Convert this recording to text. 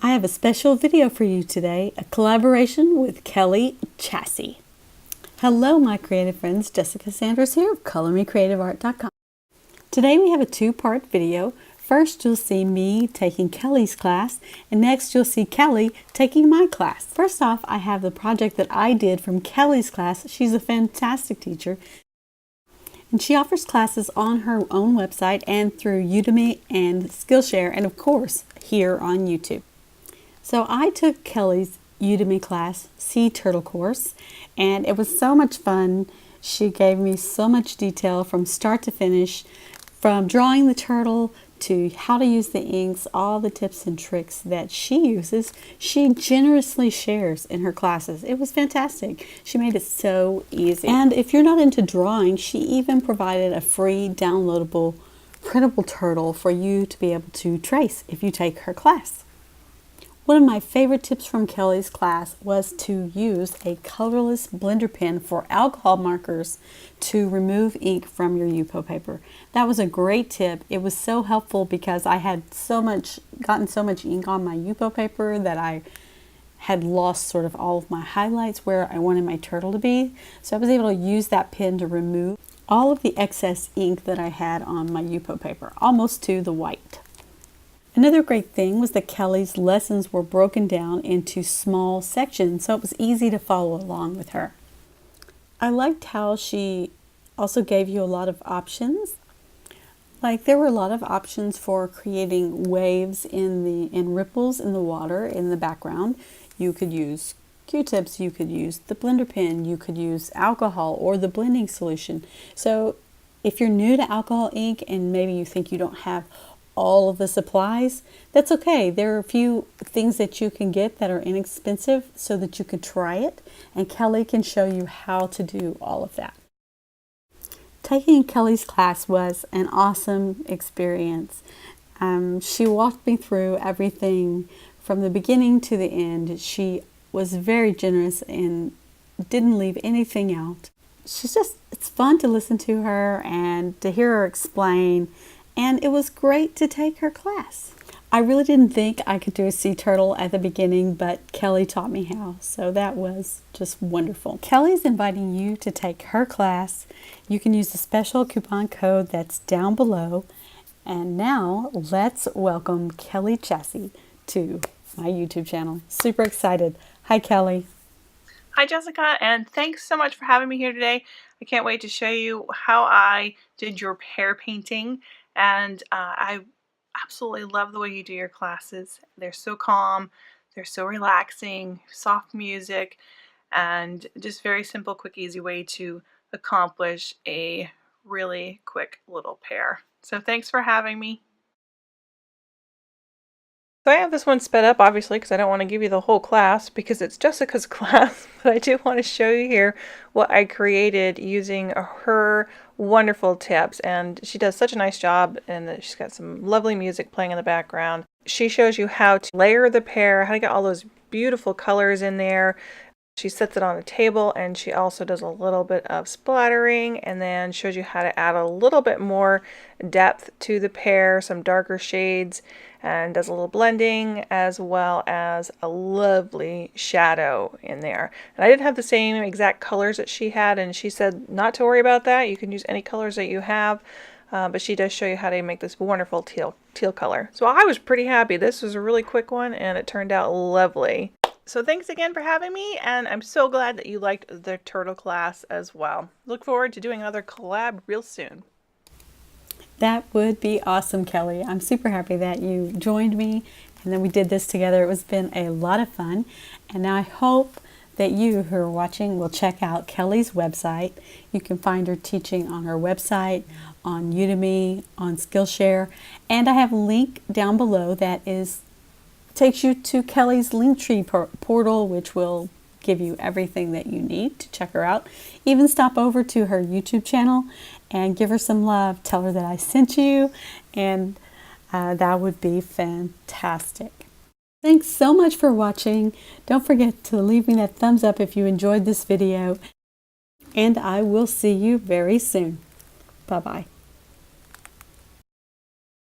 I have a special video for you today, a collaboration with Kellie Chasse. Hello my creative friends, Jessica Sanders here of ColorMeCreativeArt.com. Today we have a two-part video. First you'll see me taking Kellie's class, and next you'll see Kellie taking my class. First off, I have the project that I did from Kellie's class. She's a fantastic teacher, and she offers classes on her own website and through Udemy and Skillshare, and of course here on YouTube. So I took Kellie's Udemy class, Sea Turtle course, and it was so much fun. She gave me so much detail from start to finish, from drawing the turtle to how to use the inks, all the tips and tricks that she uses, she generously shares in her classes. It was fantastic. She made it so easy. And if you're not into drawing, she even provided a free downloadable printable turtle for you to be able to trace if you take her class. One of my favorite tips from Kellie's class was to use a colorless blender pen for alcohol markers to remove ink from your Yupo paper. That was a great tip. It was so helpful because I had gotten so much ink on my Yupo paper that I had lost sort of all of my highlights where I wanted my turtle to be. So I was able to use that pen to remove all of the excess ink that I had on my Yupo paper, almost to the white. Another great thing was that Kellie's lessons were broken down into small sections, so it was easy to follow along with her. I liked how she also gave you a lot of options. Like there were a lot of options for creating waves and ripples in the water in the background. You could use Q-tips, you could use the blender pen, you could use alcohol or the blending solution. So if you're new to alcohol ink and maybe you think you don't have all of the supplies, that's okay. There are a few things that you can get that are inexpensive so that you can try it, and Kellie can show you how to do all of that. Taking Kellie's class was an awesome experience. She walked me through everything from the beginning to the end. She was very generous and didn't leave anything out. It's fun to listen to her and to hear her explain. And it was great to take her class. I really didn't think I could do a sea turtle at the beginning, but Kellie taught me how, so that was just wonderful. Kellie's inviting you to take her class. You can use the special coupon code that's down below. And now let's welcome Kellie Chasse to my YouTube channel. Super excited. Hi, Kellie. Hi, Jessica, and thanks so much for having me here today. I can't wait to show you how I did your pear painting. And I absolutely love the way you do your classes. They're so calm, they're so relaxing, soft music, and just very simple, quick, easy way to accomplish a really quick little pear. So thanks for having me. So I have this one sped up, obviously, because I don't want to give you the whole class because it's Jessica's class, but I do want to show you here what I created using her wonderful tips, and she does such a nice job, and she's got some lovely music playing in the background. She shows you how to layer the pear, how to get all those beautiful colors in there. She sets it on a table, and she also does a little bit of splattering, and then shows you how to add a little bit more depth to the pear, some darker shades, and does a little blending as well as a lovely shadow in there. And I didn't have the same exact colors that she had, and she said not to worry about that. You can use any colors that you have, but she does show you how to make this wonderful teal color. So I was pretty happy. This was a really quick one, and it turned out lovely. So thanks again for having me, and I'm so glad that you liked the turtle class as well. Look forward to doing another collab real soon. That would be awesome, Kellie. I'm super happy that you joined me and then we did this together. It has been a lot of fun, and now I hope that you who are watching will check out Kellie's website. You can find her teaching on her website, on Udemy, on Skillshare, and I have a link down below that takes you to Kellie's Linktree portal, which will give you everything that you need to check her out. Even stop over to her YouTube channel and give her some love. Tell her that I sent you, and that would be fantastic. Thanks so much for watching. Don't forget to leave me that thumbs up if you enjoyed this video, and I will see you very soon. Bye-bye.